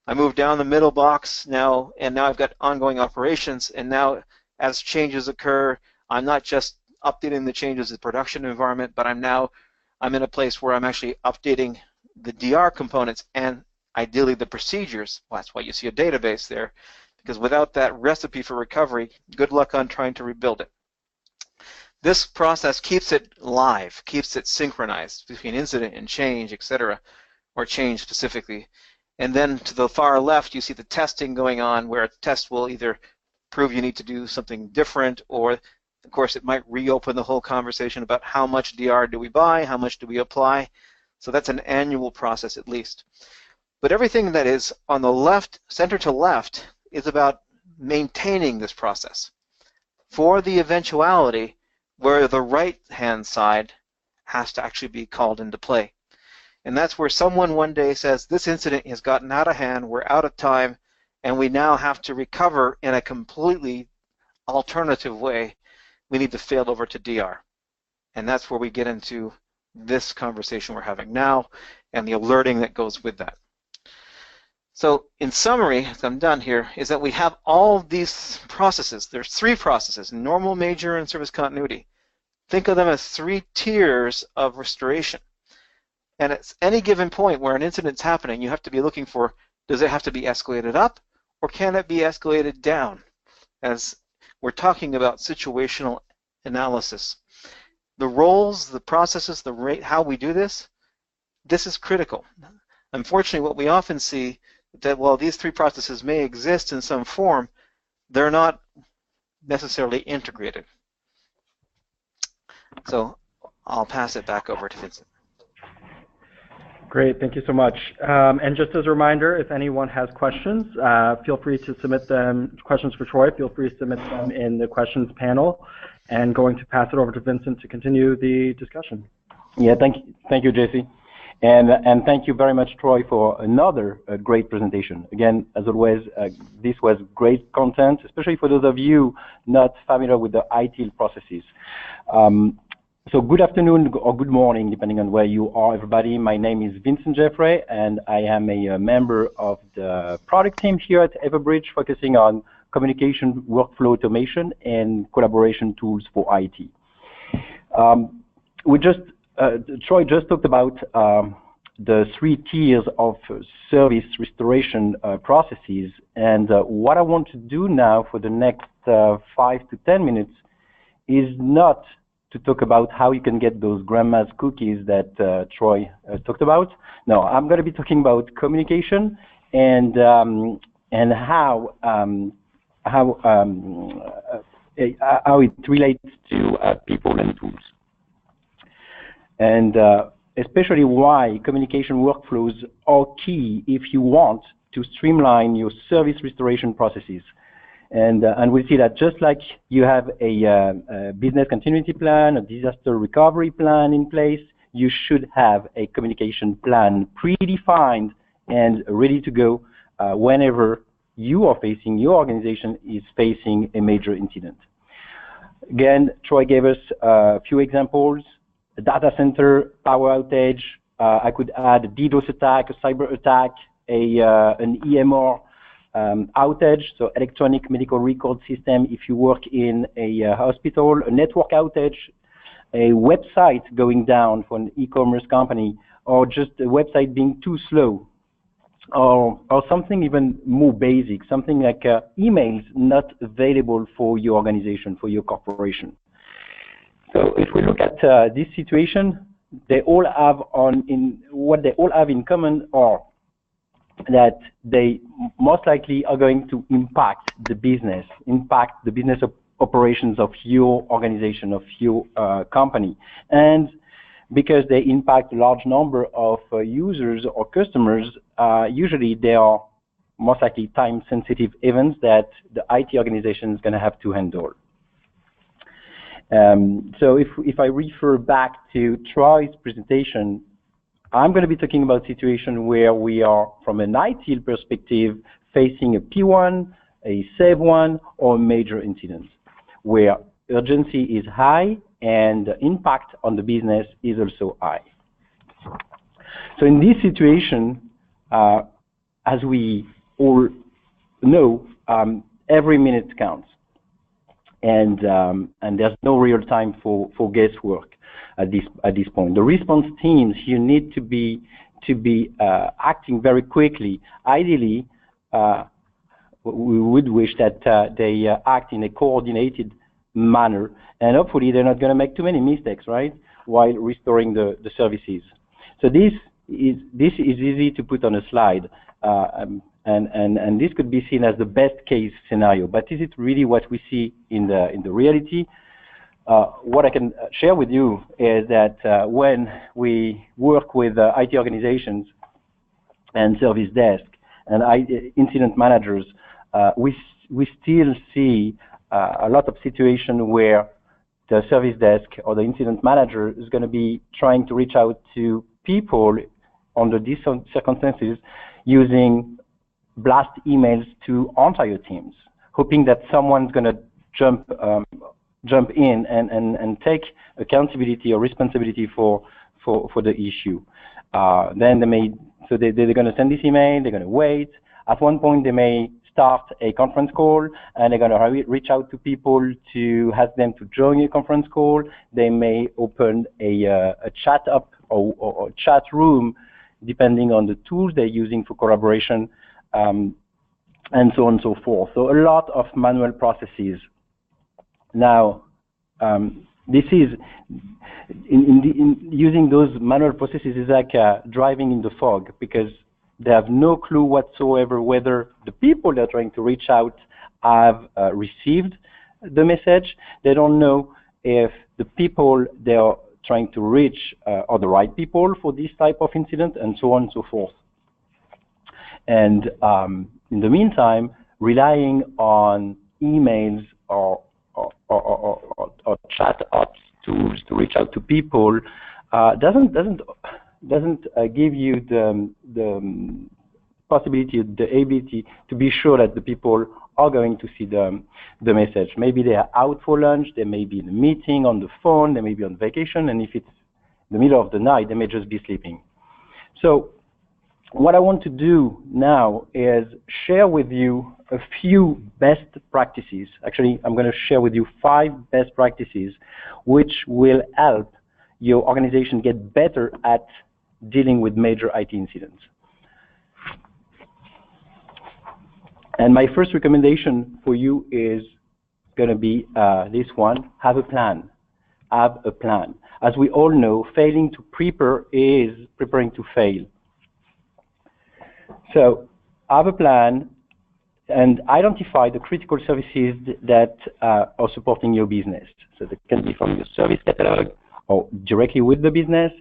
I move down the middle box now, and now I've got ongoing operations, and now as changes occur, I'm not just updating the changes in the production environment, but I'm in a place where I'm actually updating the DR components and ideally the procedures. Well, that's why you see a database there, because without that recipe for recovery, good luck on trying to rebuild it. This process keeps it live, keeps it synchronized between incident and change, etc., or change specifically. And then to the far left, you see the testing going on, where a test will either prove you need to do something different, or of course it might reopen the whole conversation about how much DR do we buy, how much do we apply. So that's an annual process at least. But everything that is on the left, center to left, is about maintaining this process for the eventuality where the right-hand side has to actually be called into play. And that's where someone one day says, this incident has gotten out of hand, we're out of time, and we now have to recover in a completely alternative way. We need to fail over to DR. And that's where we get into this conversation we're having now and the alerting that goes with that. So in summary, as I'm done here, is that we have all these processes. There's 3 processes, normal, major, and service continuity. Think of them as 3 tiers of restoration. And at any given point where an incident's happening, you have to be looking for, does it have to be escalated up or can it be escalated down? As we're talking about situational analysis. The roles, the processes, the rate, how we do this, this is critical. Unfortunately, what we often see that while these 3 processes may exist in some form, they're not necessarily integrated. So I'll pass it back over to Vincent. Great, thank you so much. And just as a reminder, if anyone has questions, feel free to submit them, questions for Troy, feel free to submit them in the questions panel, and going to pass it over to Vincent to continue the discussion. Yeah, thank you, Jesse. And thank you very much, Troy, for another great presentation. Again, as always, this was great content, especially for those of you not familiar with the ITIL processes. So good afternoon or good morning, depending on where you are, everybody. My name is Vincent Jeffrey, and I am a member of the product team here at Everbridge, focusing on communication, workflow automation, and collaboration tools for IT. Troy just talked about the 3 tiers of service restoration processes, and what I want to do now for the next 5 to 10 minutes is not to talk about how you can get those grandma's cookies that Troy talked about. No, I'm going to be talking about communication and how it relates to people and tools. And especially why communication workflows are key if you want to streamline your service restoration processes. And we'll see that just like you have a business continuity plan, a disaster recovery plan in place, you should have a communication plan predefined and ready to go whenever you are facing, your organization is facing a major incident. Again, Troy gave us a few examples. A data center, power outage, I could add a DDoS attack, a cyber attack, an EMR outage, so electronic medical record system if you work in a hospital, a network outage, a website going down for an e-commerce company, or just a website being too slow, or something even more basic, something like emails not available for your organization, for your corporation. So if we look at this situation, they all have what they all have in common are that they most likely are going to impact the business operations of your organization, of your company. And because they impact a large number of users or customers, usually they are most likely time-sensitive events that the IT organization is going to have to handle. So if I refer back to Troy's presentation, I'm going to be talking about a situation where we are, from an ITIL perspective, facing a P1, a SAVE 1, or a major incident, where urgency is high and the impact on the business is also high. So in this situation, as we all know, every minute counts. And there's no real time for guesswork at this point. The response teams, you need to be acting very quickly. Ideally, we would wish that they act in a coordinated manner, and hopefully they're not going to make too many mistakes, right, while restoring the services. So this is easy to put on a slide. And this could be seen as the best case scenario, but is it really what we see in the reality? what I can share with you is that when we work with IT organizations and service desk and incident managers, we still see a lot of situations where the service desk or the incident manager is going to be trying to reach out to people under these circumstances using blast emails to entire teams, hoping that someone's going to jump in and take accountability or responsibility for the issue. Then they're going to send this email, they're going to wait. At one point, they may start a conference call, and they're going to reach out to people to ask them to join a conference call. They may open a chat up or chat room, depending on the tools they're using for collaboration, and so on and so forth. So a lot of manual processes. Now, this is using those manual processes is like driving in the fog, because they have no clue whatsoever whether the people they're trying to reach out have received the message. They don't know if the people they're trying to reach are the right people for this type of incident, and so on and so forth. And in the meantime, relying on emails or chat ops tools to reach out to people doesn't give you the possibility, the ability to be sure that the people are going to see the message. Maybe they are out for lunch, they may be in a meeting, on the phone, they may be on vacation, and if it's the middle of the night, they may just be sleeping. So what I want to do now is share with you a few best practices. Actually, I'm going to share with you 5 best practices which will help your organization get better at dealing with major IT incidents. And my first recommendation for you is going to be this one: have a plan. Have a plan. As we all know, failing to prepare is preparing to fail. So have a plan and identify the critical services that are supporting your business. So that can be from your service catalog or directly with the business.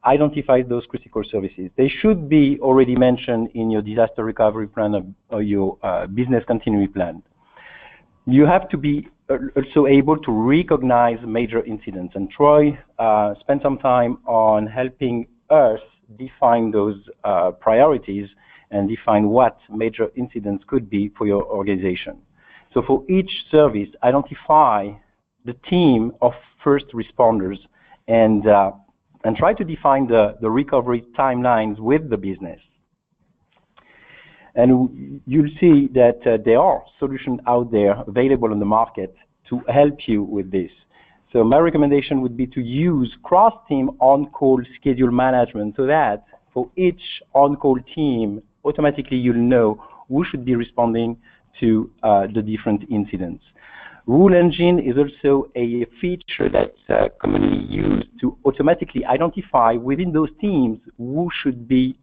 Identify those critical services. They should be already mentioned in your disaster recovery plan or your business continuity plan. You have to be also able to recognize major incidents, and Troy spent some time on helping us define those priorities and define what major incidents could be for your organization. So for each service, identify the team of first responders and try to define the recovery timelines with the business. And you'll see that there are solutions out there available on the market to help you with this. So my recommendation would be to use cross-team on-call schedule management, so that for each on-call team, automatically you'll know who should be responding to the different incidents. Rule Engine is also a feature that's commonly used to automatically identify within those teams who should be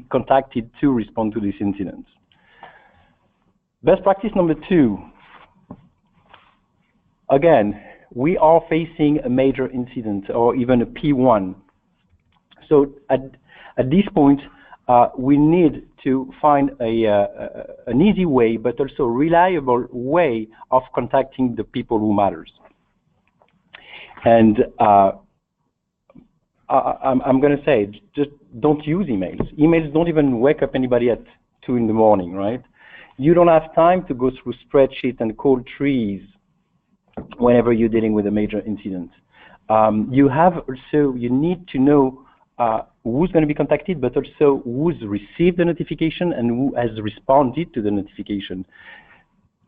contacted to respond to these incidents. Best practice number 2. Again, we are facing a major incident or even a P1. So at this point, we need to find an easy way, but also reliable way of contacting the people who matters. And I'm going to say, just don't use emails. Emails don't even wake up anybody at 2 in the morning, right? You don't have time to go through spreadsheets and cold trees whenever you're dealing with a major incident. You need to know who's going to be contacted, but also who's received the notification and who has responded to the notification.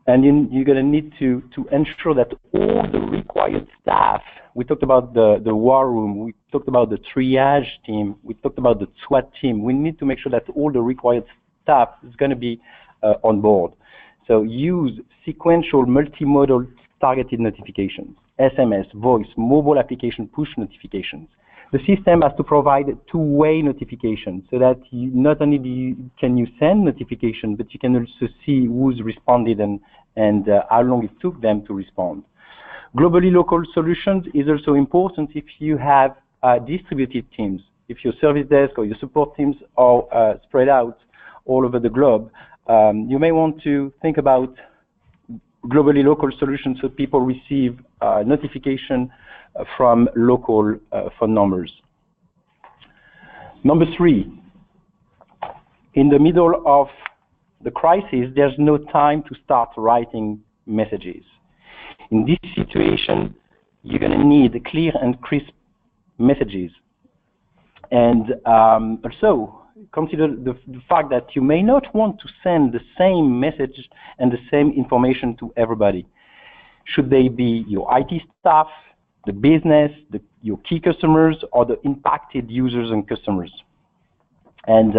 And you're going to need to ensure that all the required staff, we talked about the war room, we talked about the triage team, we talked about the SWAT team. We need to make sure that all the required staff is going to be on board. So use sequential multimodal targeted notifications, SMS, voice, mobile application push notifications. The system has to provide two-way notification, so that not only can you send notification, but you can also see who's responded and how long it took them to respond. Globally local solutions is also important if you have distributed teams. If your service desk or your support teams are spread out all over the globe, you may want to think about globally local solutions so people receive notification from local phone numbers. Number 3, in the middle of the crisis, there's no time to start writing messages. In this situation, you're going to need clear and crisp messages. And also, consider the fact that you may not want to send the same message and the same information to everybody. Should they be your IT staff, the business, your key customers, or the impacted users and customers? And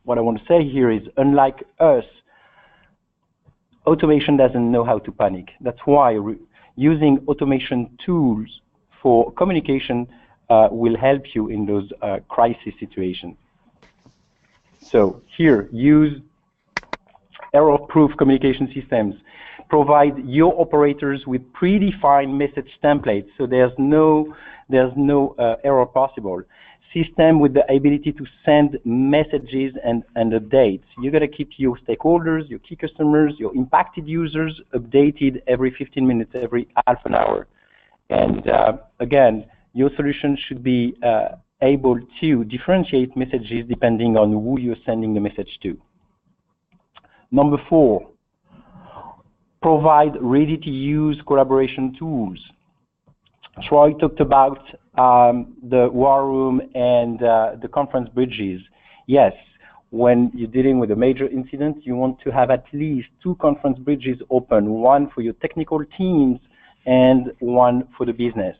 what I want to say here is, unlike us, automation doesn't know how to panic. That's why using automation tools for communication will help you in those crisis situations. So here, use error-proof communication systems. Provide your operators with predefined message templates, so there's no error possible. System with the ability to send messages and updates. You're going to keep your stakeholders, your key customers, your impacted users updated every 15 minutes, every half an hour. And again, your solution should be able to differentiate messages depending on who you're sending the message to. Number 4, provide ready-to-use collaboration tools. Troy talked about the war room and the conference bridges. Yes, when you're dealing with a major incident, you want to have at least 2 conference bridges open, one for your technical teams and one for the business.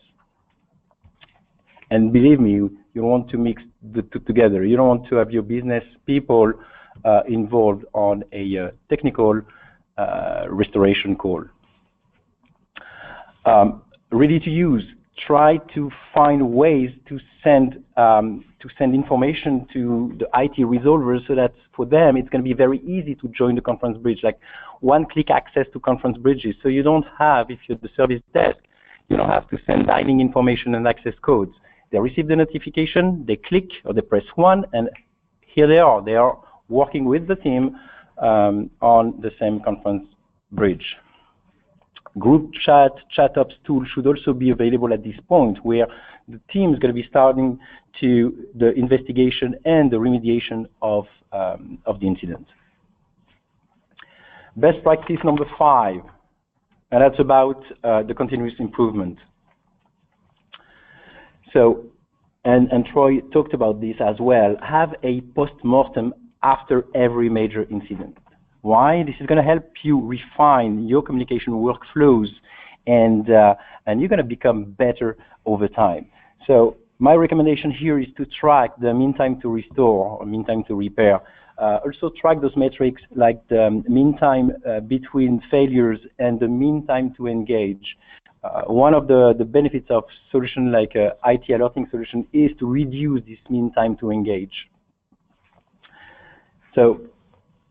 And believe me, you want to mix the 2 together. You don't want to have your business people involved on a technical restoration call. Ready to use. Try to find ways to send information to the IT resolvers so that for them it's going to be very easy to join the conference bridge, like one-click access to conference bridges. So you don't have, if you're the service desk, you don't have to send dialing information and access codes. They receive the notification, they click or they press 1, and here they are. They are working with the team on the same conference bridge. Group chat ops tool should also be available at this point, where the team is going to be starting to the investigation and the remediation of the incident. Best practice number 5, and that's about the continuous improvement. So, and Troy talked about this as well, have a post-mortem after every major incident. Why? This is going to help you refine your communication workflows, and you're going to become better over time. So my recommendation here is to track the mean time to restore or mean time to repair. Also track those metrics like the mean time between failures and the mean time to engage. One of the benefits of solution like IT alerting solution is to reduce this mean time to engage. So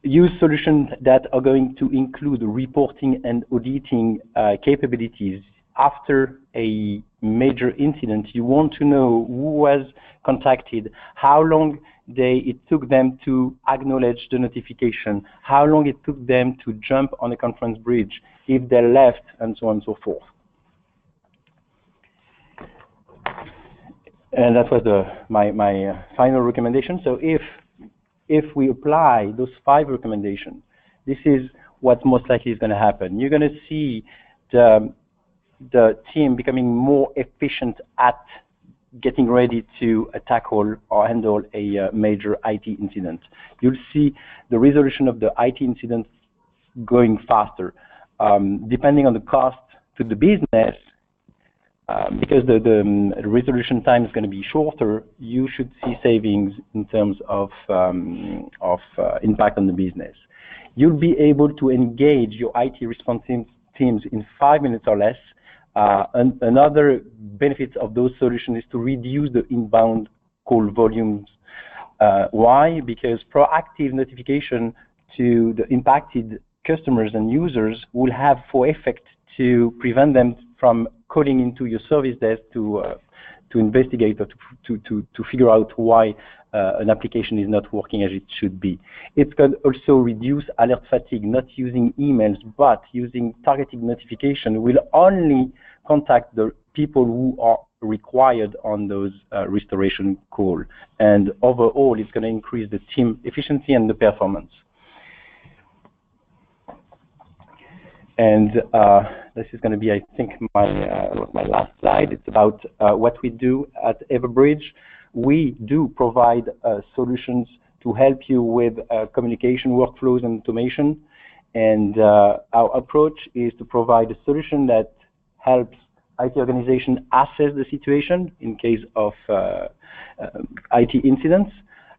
use solutions that are going to include reporting and auditing capabilities. After a major incident, you want to know who was contacted, how long it took them to acknowledge the notification, how long it took them to jump on a conference bridge, if they left, and so on and so forth. And that was my final recommendation. So if we apply those 5 recommendations, this is what most likely is going to happen. You're going to see the team becoming more efficient at getting ready to tackle or handle a major IT incident. You'll see the resolution of the IT incident going faster. Depending on the cost to the business, because the resolution time is going to be shorter, you should see savings in terms of impact on the business. You'll be able to engage your IT response teams in 5 minutes or less. Another benefit of those solutions is to reduce the inbound call volumes. Why? Because proactive notification to the impacted customers and users will have for effect to prevent them from calling into your service desk to investigate or to figure out why an application is not working as it should be. It can also reduce alert fatigue. Not using emails, but using targeted notification will only contact the people who are required on those restoration calls. And overall, it's going to increase the team efficiency and the performance. And this is going to be, I think, my last slide. It's about what we do at Everbridge. We do provide solutions to help you with communication workflows and automation. And our approach is to provide a solution that helps IT organization assess the situation in case of IT incidents,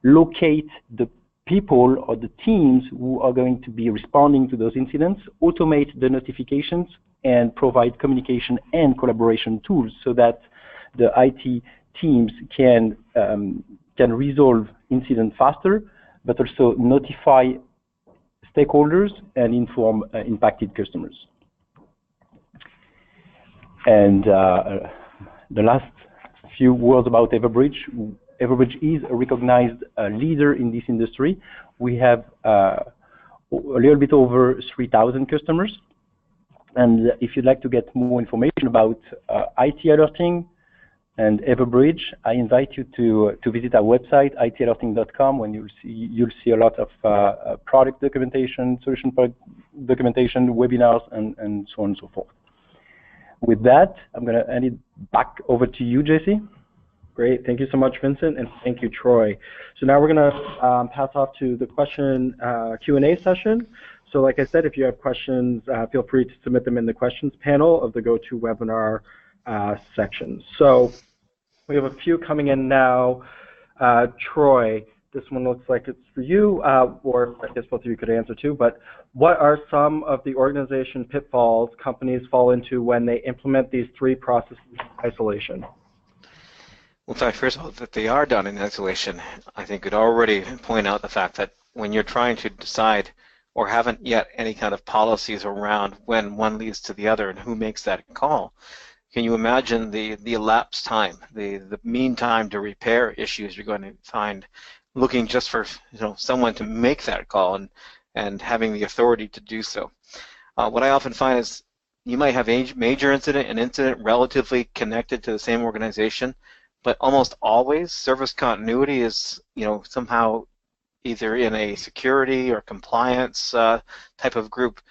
locate the people or the teams who are going to be responding to those incidents, automate the notifications, and provide communication and collaboration tools so that the IT teams can resolve incidents faster, but also notify stakeholders and inform impacted customers. And the last few words about Everbridge. Everbridge is a recognized leader in this industry. We have a little bit over 3,000 customers. And if you'd like to get more information about IT alerting and Everbridge, I invite you to visit our website, italerting.com, when you'll see a lot of product documentation, solution product documentation, webinars, and so on and so forth. With that, I'm going to hand it back over to you, Jesse. Great. Thank you so much, Vincent, and thank you, Troy. So now we're going to pass off to the question Q&A session. So like I said, if you have questions, feel free to submit them in the questions panel of the GoToWebinar section. So we have a few coming in now. Troy, this one looks like it's for you, or I guess both of you could answer too, but what are some of the organization pitfalls companies fall into when they implement these three processes in isolation? Well, in fact, first of all, that they are done in isolation, I think could already point out the fact that when you're trying to decide or haven't yet any kind of policies around when one leads to the other and who makes that call, can you imagine the elapsed time, the mean time to repair issues you're going to find looking just for someone to make that call and having the authority to do so. What I often find is you might have a major incident, an incident relatively connected to the same organization, but almost always service continuity is somehow either in a security or compliance type of group.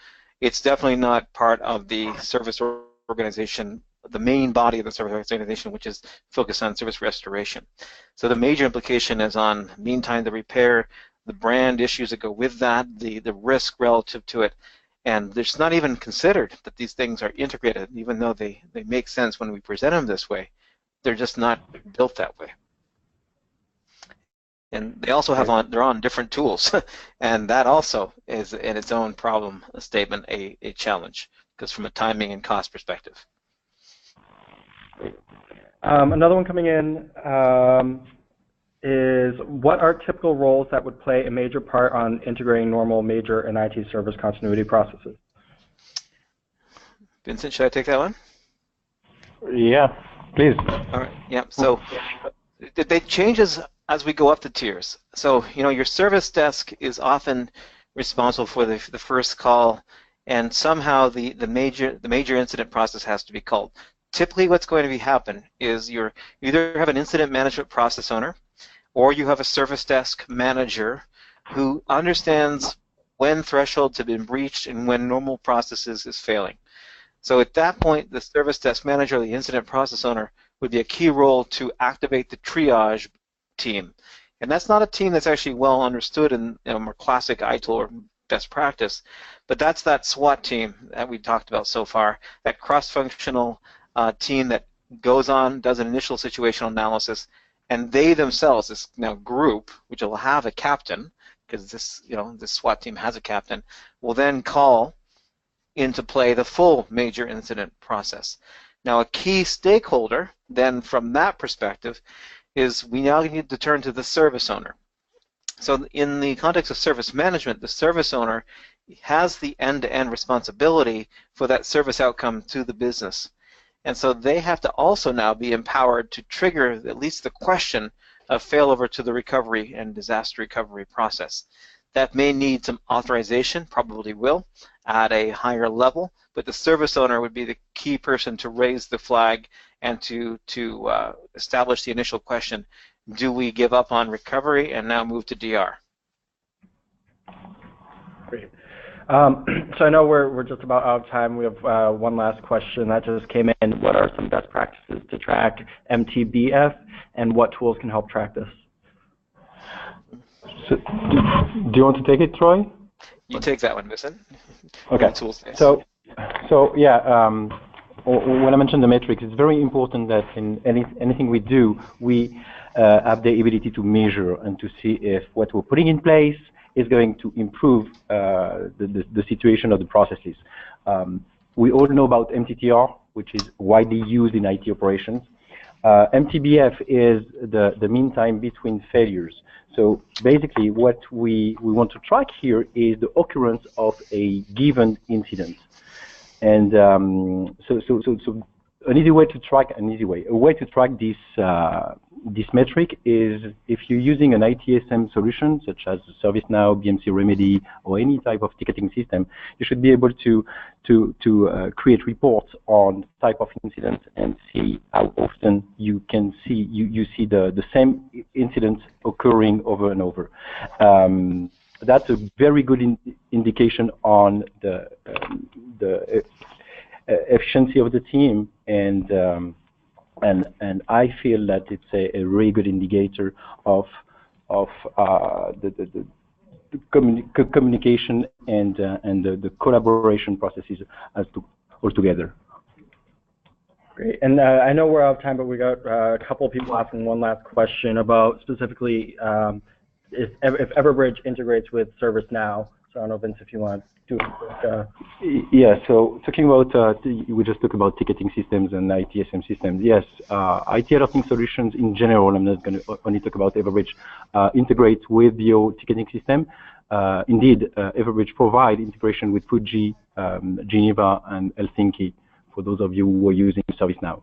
It's definitely not part of the service organization, the main body of the service organization, which is focused on service restoration. So the major implication is on mean time to repair, the brand issues that go with that, the risk relative to it, and it's not even considered that these things are integrated, even though they make sense when we present them this way. They're just not built that way. And they also have they're on different tools, and that also is in its own problem statement a challenge, because from a timing and cost perspective. Another one coming in is, what are typical roles that would play a major part on integrating normal, major, and IT service continuity processes? Vincent, should I take that one? Yeah, please. All right. Yeah. So they change as we go up the tiers. So your service desk is often responsible for the first call, and somehow the major incident process has to be called. Typically, what's going to happen is you either have an incident management process owner, or you have a service desk manager who understands when thresholds have been breached and when normal processes is failing. So at that point, the service desk manager, the incident process owner, would be a key role to activate the triage team. And that's not a team that's actually well understood in more classic ITIL or best practice, but that's that SWAT team that we talked about so far, that cross-functional team that goes on, does an initial situational analysis, and they themselves, this group, which will have a captain, because this SWAT team has a captain, will then call into play the full major incident process. Now, a key stakeholder then from that perspective is we now need to turn to the service owner. So in the context of service management, the service owner has the end-to-end responsibility for that service outcome to the business. And so they have to also now be empowered to trigger at least the question of failover to the recovery and disaster recovery process. That may need some authorization, probably will, at a higher level, but the service owner would be the key person to raise the flag and to establish the initial question, do we give up on recovery and now move to DR? Great. So I know we're just about out of time. We have one last question that just came in. What are some best practices to track MTBF, and what tools can help track this? So, do you want to take it, Troy? You take that one, Vincent. Okay. So yeah, when I mentioned the metrics, it's very important that in anything we do, we have the ability to measure and to see if what we're putting in place is going to improve the situation of the processes. We all know about MTTR, which is widely used in IT operations. MTBF is the mean time between failures. So basically what we want to track here is the occurrence of a given incident. And so an easy way to track, a way to track this metric is if you're using an ITSM solution such as ServiceNow, BMC Remedy, or any type of ticketing system, you should be able to create reports on type of incident and see how often you can see you see the same incidents occurring over and over. That's a very good indication on the efficiency of the team, and I feel that it's a really good indicator of the communication and the collaboration processes all together. Great, and I know we're out of time, but we got a couple of people asking one last question about specifically if Everbridge integrates with ServiceNow. So I don't know, Vince, if you want to do a quick. Yeah, so talking about, we just talked about ticketing systems and ITSM systems. Yes, IT alerting solutions in general, I'm not going to only talk about Everbridge, integrate with your ticketing system. Indeed, Everbridge provide integration with Fuji, Geneva, and Helsinki for those of you who are using ServiceNow.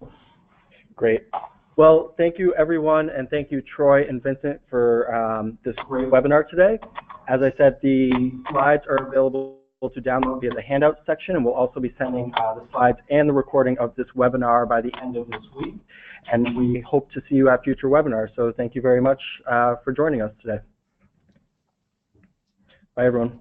Great. Well, thank you, everyone, and thank you, Troy and Vincent, for this great webinar today. As I said, the slides are available to download via the handouts section, and we'll also be sending the slides and the recording of this webinar by the end of this week. And we hope to see you at future webinars. So thank you very much for joining us today. Bye, everyone.